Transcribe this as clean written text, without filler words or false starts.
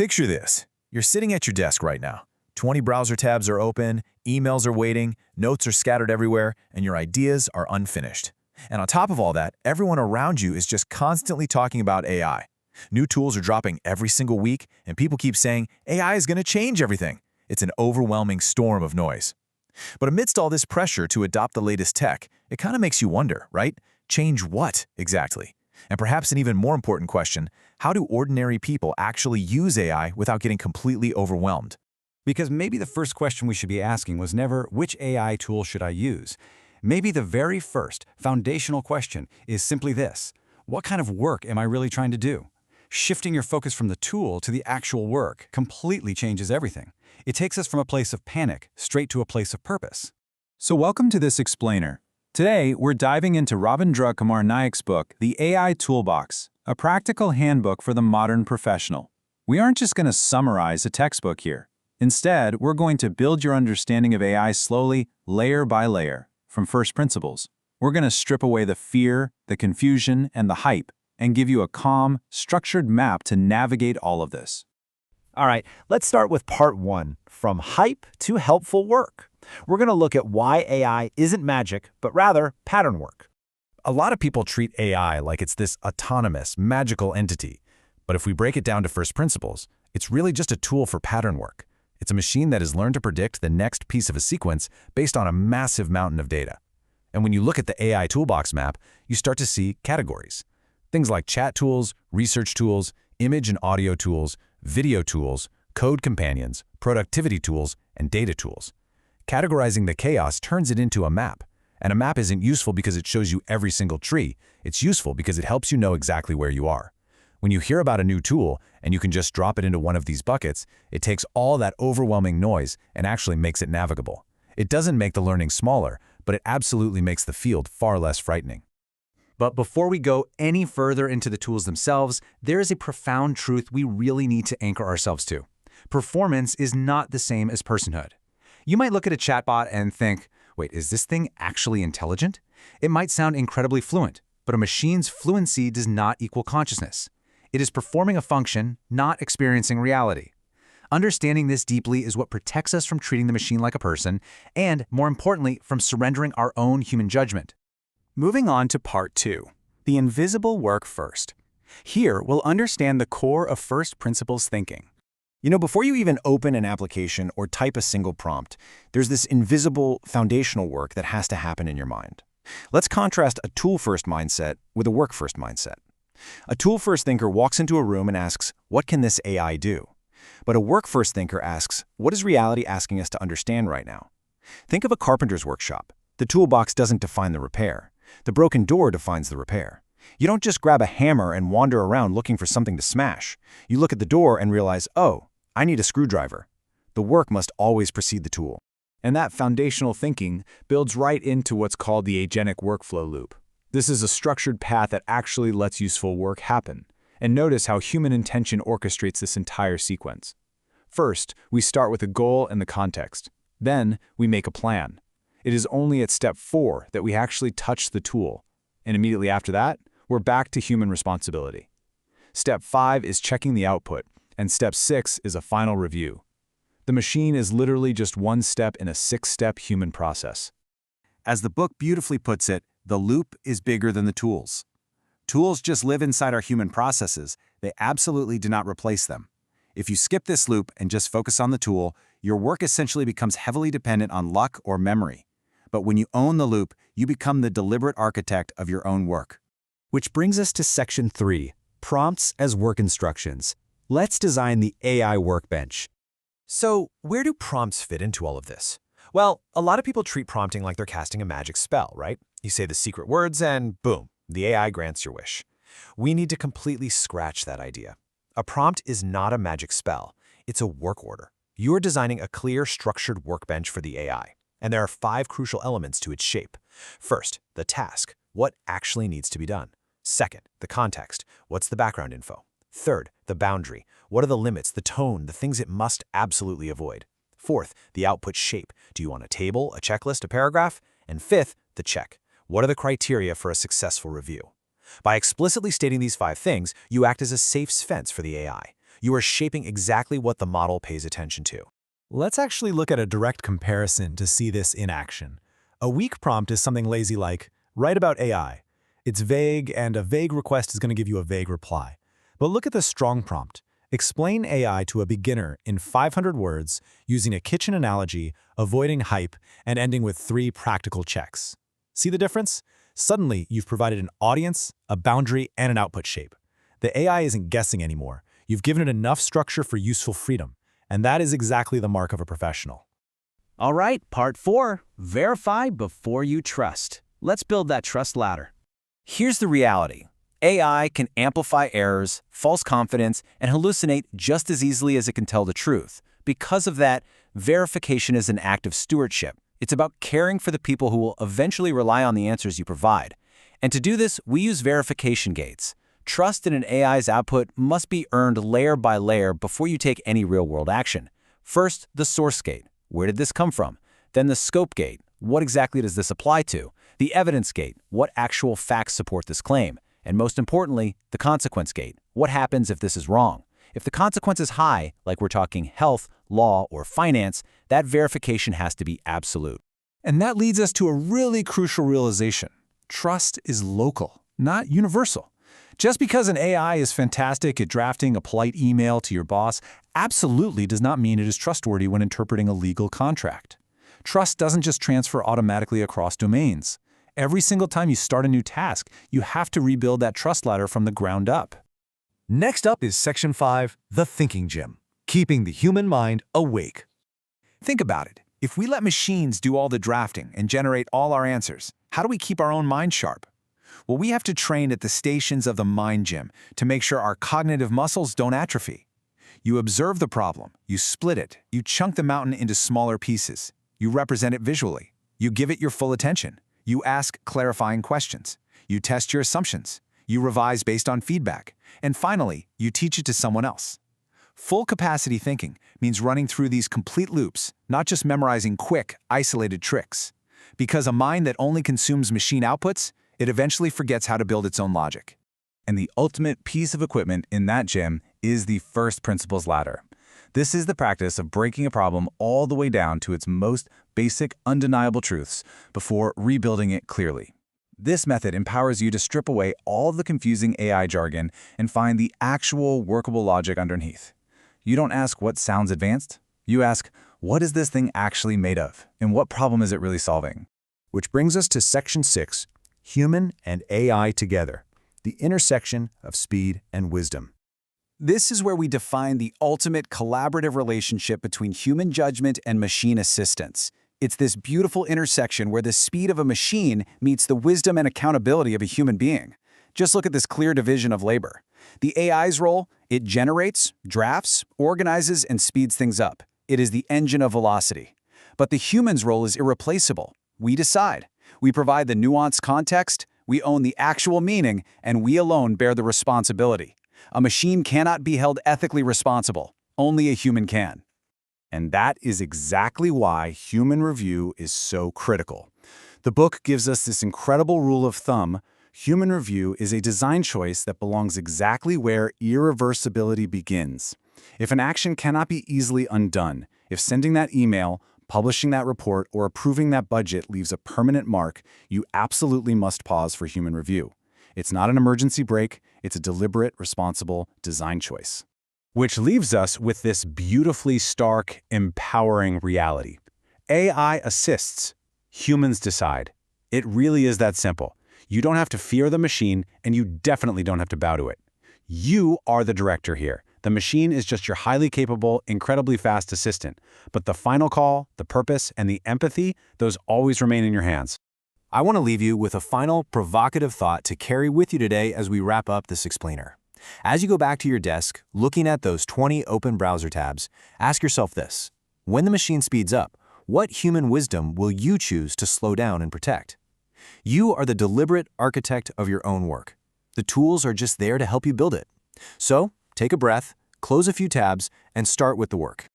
Picture this. You're sitting at your desk right now. 20 browser tabs are open, emails are waiting, notes are scattered everywhere, and your ideas are unfinished. And on top of all that, everyone around you is just constantly talking about AI. New tools are dropping every single week, and people keep saying AI is going to change everything. It's an overwhelming storm of noise. But amidst all this pressure to adopt the latest tech, it kind of makes you wonder, right? Change what exactly? And perhaps an even more important question, how do ordinary people actually use AI without getting completely overwhelmed? Because maybe the first question we should be asking was never, which AI tool should I use? Maybe the very first, foundational question is simply this: what kind of work am I really trying to do? Shifting your focus from the tool to the actual work completely changes everything. It takes us from a place of panic straight to a place of purpose. So welcome to this explainer. Today, we're diving into Ravindra Nayak's book, The AI Toolbox, a practical handbook for the modern professional. We aren't just going to summarize a textbook here. Instead, we're going to build your understanding of AI slowly, layer by layer, from first principles. We're going to strip away the fear, the confusion, and the hype, and give you a calm, structured map to navigate all of this. All right, let's start with part one, from hype to helpful work. We're going to look at why AI isn't magic, but rather pattern work. A lot of people treat AI like it's this autonomous, magical entity. But if we break it down to first principles, it's really just a tool for pattern work. It's a machine that has learned to predict the next piece of a sequence based on a massive mountain of data. And when you look at the AI Toolbox map, you start to see categories. Things like chat tools, research tools, image and audio tools, video tools, code companions, productivity tools, and data tools. Categorizing the chaos turns it into a map. And a map isn't useful because it shows you every single tree. It's useful because it helps you know exactly where you are. When you hear about a new tool and you can just drop it into one of these buckets, it takes all that overwhelming noise and actually makes it navigable. It doesn't make the learning smaller, but it absolutely makes the field far less frightening. But before we go any further into the tools themselves, there is a profound truth we really need to anchor ourselves to. Performance is not the same as personhood. You might look at a chatbot and think, wait, is this thing actually intelligent? It might sound incredibly fluent, but a machine's fluency does not equal consciousness. It is performing a function, not experiencing reality. Understanding this deeply is what protects us from treating the machine like a person, and, more importantly, from surrendering our own human judgment. Moving on to part two, the invisible work first. Here, we'll understand the core of first principles thinking. Before you even open an application or type a single prompt, there's this invisible foundational work that has to happen in your mind. Let's contrast a tool-first mindset with a work-first mindset. A tool-first thinker walks into a room and asks, what can this AI do? But a work-first thinker asks, what is reality asking us to understand right now? Think of a carpenter's workshop. The toolbox doesn't define the repair. The broken door defines the repair. You don't just grab a hammer and wander around looking for something to smash. You look at the door and realize, oh, I need a screwdriver. The work must always precede the tool. And that foundational thinking builds right into what's called the agentic workflow loop. This is a structured path that actually lets useful work happen. And notice how human intention orchestrates this entire sequence. First, we start with a goal and the context. Then, we make a plan. It is only at step 4 that we actually touch the tool. And immediately after that, we're back to human responsibility. Step 5 is checking the output, and step 6 is a final review. The machine is literally just one step in a 6-step human process. As the book beautifully puts it, the loop is bigger than the tools. Tools just live inside our human processes. They absolutely do not replace them. If you skip this loop and just focus on the tool, your work essentially becomes heavily dependent on luck or memory. But when you own the loop, you become the deliberate architect of your own work. Which brings us to section 3, prompts as work instructions. Let's design the AI workbench. So, where do prompts fit into all of this? Well, a lot of people treat prompting like they're casting a magic spell, right? You say the secret words and boom, the AI grants your wish. We need to completely scratch that idea. A prompt is not a magic spell. It's a work order. You're designing a clear, structured workbench for the AI. And there are 5 crucial elements to its shape. First, the task. What actually needs to be done? Second, the context. What's the background info? Third, the boundary. What are the limits, the tone, the things it must absolutely avoid? Fourth, the output shape. Do you want a table, a checklist, a paragraph? And fifth, the check. What are the criteria for a successful review? By explicitly stating these 5 things, you act as a safe fence for the AI. You are shaping exactly what the model pays attention to. Let's actually look at a direct comparison to see this in action. A weak prompt is something lazy like, write about AI. It's vague, and a vague request is going to give you a vague reply. But look at the strong prompt. Explain AI to a beginner in 500 words using a kitchen analogy, avoiding hype, and ending with 3 practical checks. See the difference? Suddenly, you've provided an audience, a boundary, and an output shape. The AI isn't guessing anymore. You've given it enough structure for useful freedom. And that is exactly the mark of a professional. All right, part 4, verify before you trust. Let's build that trust ladder. Here's the reality. AI can amplify errors, false confidence, and hallucinate just as easily as it can tell the truth. Because of that, verification is an act of stewardship. It's about caring for the people who will eventually rely on the answers you provide. And to do this, we use verification gates. Trust in an AI's output must be earned layer by layer before you take any real-world action. First, the source gate. Where did this come from? Then the scope gate. What exactly does this apply to? The evidence gate. What actual facts support this claim? And most importantly, the consequence gate. What happens if this is wrong? If the consequence is high, like we're talking health, law, or finance, that verification has to be absolute. And that leads us to a really crucial realization. Trust is local, not universal. Just because an AI is fantastic at drafting a polite email to your boss absolutely does not mean it is trustworthy when interpreting a legal contract. Trust doesn't just transfer automatically across domains. Every single time you start a new task, you have to rebuild that trust ladder from the ground up. Next up is Section 5, the thinking gym, keeping the human mind awake. Think about it. If we let machines do all the drafting and generate all our answers, how do we keep our own mind sharp? Well, we have to train at the stations of the mind gym to make sure our cognitive muscles don't atrophy. You observe the problem, you split it, you chunk the mountain into smaller pieces, you represent it visually, you give it your full attention, you ask clarifying questions, you test your assumptions, you revise based on feedback, and finally, you teach it to someone else. Full capacity thinking means running through these complete loops, not just memorizing quick, isolated tricks. Because a mind that only consumes machine outputs, it eventually forgets how to build its own logic. And the ultimate piece of equipment in that gym is the first principles ladder. This is the practice of breaking a problem all the way down to its most basic, undeniable truths before rebuilding it clearly. This method empowers you to strip away all the confusing AI jargon and find the actual workable logic underneath. You don't ask what sounds advanced. You ask, what is this thing actually made of? And what problem is it really solving? Which brings us to Section 6, Human and AI Together, the intersection of speed and wisdom. This is where we define the ultimate collaborative relationship between human judgment and machine assistance. It's this beautiful intersection where the speed of a machine meets the wisdom and accountability of a human being. Just look at this clear division of labor. The AI's role, it generates, drafts, organizes, and speeds things up. It is the engine of velocity. But the human's role is irreplaceable. We decide. We provide the nuanced context, we own the actual meaning, and we alone bear the responsibility. A machine cannot be held ethically responsible. Only a human can. And that is exactly why human review is so critical. The book gives us this incredible rule of thumb. Human review is a design choice that belongs exactly where irreversibility begins. If an action cannot be easily undone, if sending that email, publishing that report, or approving that budget leaves a permanent mark, you absolutely must pause for human review. It's not an emergency brake, it's a deliberate, responsible design choice. Which leaves us with this beautifully stark, empowering reality. AI assists, humans decide. It really is that simple. You don't have to fear the machine, and you definitely don't have to bow to it. You are the director here. The machine is just your highly capable, incredibly fast assistant. But the final call, the purpose, and the empathy, those always remain in your hands. I want to leave you with a final provocative thought to carry with you today as we wrap up this explainer. As you go back to your desk, looking at those 20 open browser tabs, ask yourself this. When the machine speeds up, what human wisdom will you choose to slow down and protect? You are the deliberate architect of your own work. The tools are just there to help you build it. So, take a breath, close a few tabs, and start with the work.